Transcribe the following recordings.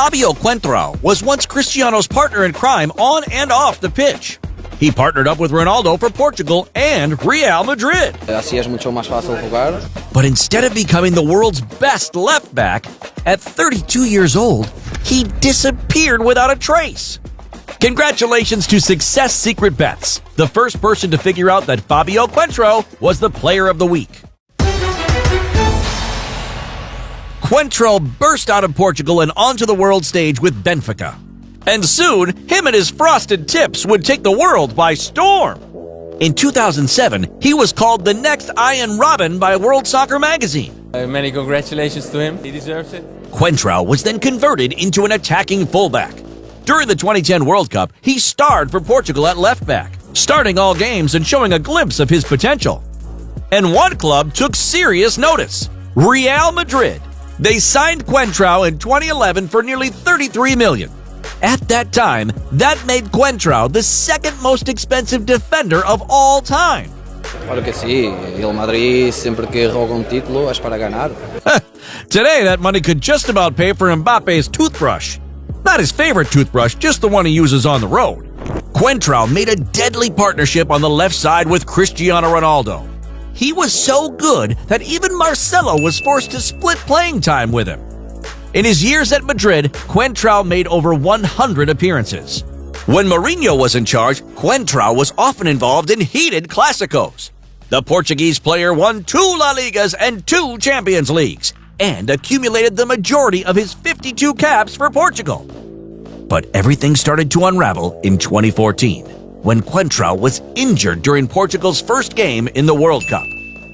Fabio Coentro was once Cristiano's partner in crime on and off the pitch. He partnered up with Ronaldo for Portugal and Real Madrid. Así es mucho más fácil jugar. But instead of becoming the world's best left back, at 32 years old, he disappeared without a trace. Congratulations to Success Secret Bets, the first person to figure out that Fabio Coentro was the Player of the Week. Coentro burst out of Portugal and onto the world stage with Benfica. And soon, him and his frosted tips would take the world by storm. In 2007, he was called the next Ian Robin by World Soccer Magazine. Many congratulations to him. He deserves it. Coentro was then converted into an attacking fullback. During the 2010 World Cup, he starred for Portugal at left back, starting all games and showing a glimpse of his potential. And one club took serious notice: Real Madrid. They signed Coentro in 2011 for nearly $33 million. At that time, that made Coentro the second most expensive defender of all time. Claro que sí, el Madrid siempre que juega un título es para ganar. Today, that money could just about pay for Mbappe's toothbrush. Not his favorite toothbrush, just the one he uses on the road. Coentro made a deadly partnership on the left side with Cristiano Ronaldo. He was so good that even Marcelo was forced to split playing time with him. In his years at Madrid, Coentro made over 100 appearances. When Mourinho was in charge, Coentro was often involved in heated clásicos. The Portuguese player won 2 La Ligas and 2 Champions Leagues, and accumulated the majority of his 52 caps for Portugal. But everything started to unravel in 2014, when Coentro was injured during Portugal's first game in the World Cup.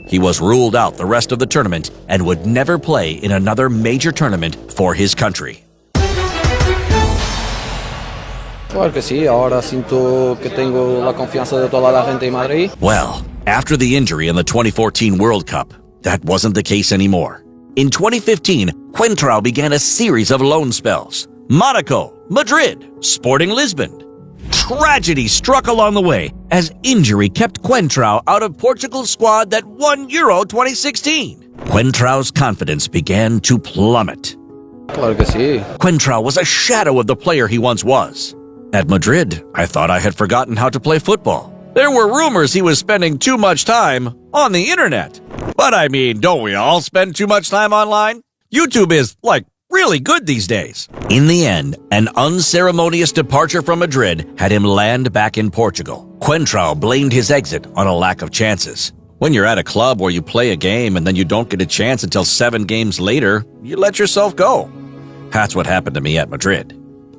He was ruled out the rest of the tournament and would never play in another major tournament for his country. Claro que sí, ahora siento que tengo la confianza de toda la gente en Madrid. Well, after the injury in the 2014 World Cup, that wasn't the case anymore. In 2015, Coentro began a series of loan spells: Monaco, Madrid, Sporting Lisbon. Tragedy struck along the way as injury kept Coentro out of Portugal's squad that won Euro 2016. Coentro's confidence began to plummet. Claro que sí. Coentro was a shadow of the player he once was. At Madrid, I thought I had forgotten how to play football. There were rumors he was spending too much time on the internet. But I mean, don't we all spend too much time online? YouTube is, really good these days. In the end, an unceremonious departure from Madrid had him land back in Portugal. Coentro blamed his exit on a lack of chances. When you're at a club where you play a game and then you don't get a chance until 7 games later, you let yourself go. That's what happened to me at Madrid.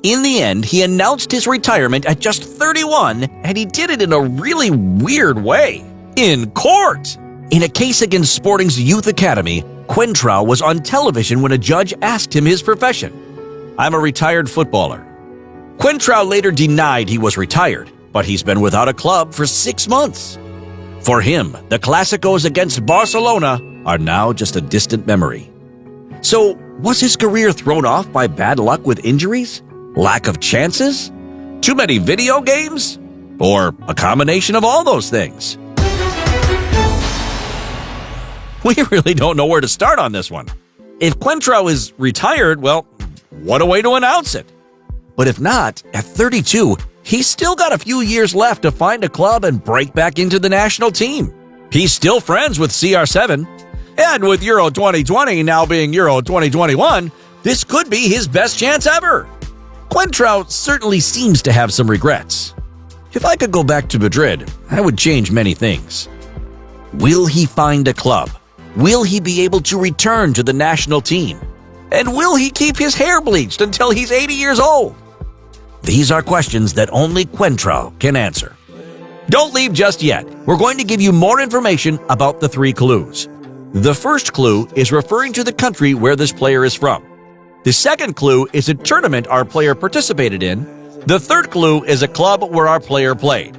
In the end, he announced his retirement at just 31, and he did it in a really weird way. In court! In a case against Sporting's youth academy, Coentro was on television when a judge asked him his profession. "I'm a retired footballer." Coentro later denied he was retired, but he's been without a club for 6 months. For him, the Clásicos against Barcelona are now just a distant memory. So, was his career thrown off by bad luck with injuries? Lack of chances? Too many video games? Or a combination of all those things? We really don't know where to start on this one. If Coentro is retired, well, what a way to announce it. But if not, at 32, he's still got a few years left to find a club and break back into the national team. He's still friends with CR7. And with Euro 2020 now being Euro 2021, this could be his best chance ever. Coentro certainly seems to have some regrets. If I could go back to Madrid, I would change many things. Will he find a club? Will he be able to return to the national team? And will he keep his hair bleached until he's 80 years old? These are questions that only Coentro can answer. Don't leave just yet. We're going to give you more information about the 3 clues. The first clue is referring to the country where this player is from. The second clue is a tournament our player participated in. The third clue is a club where our player played.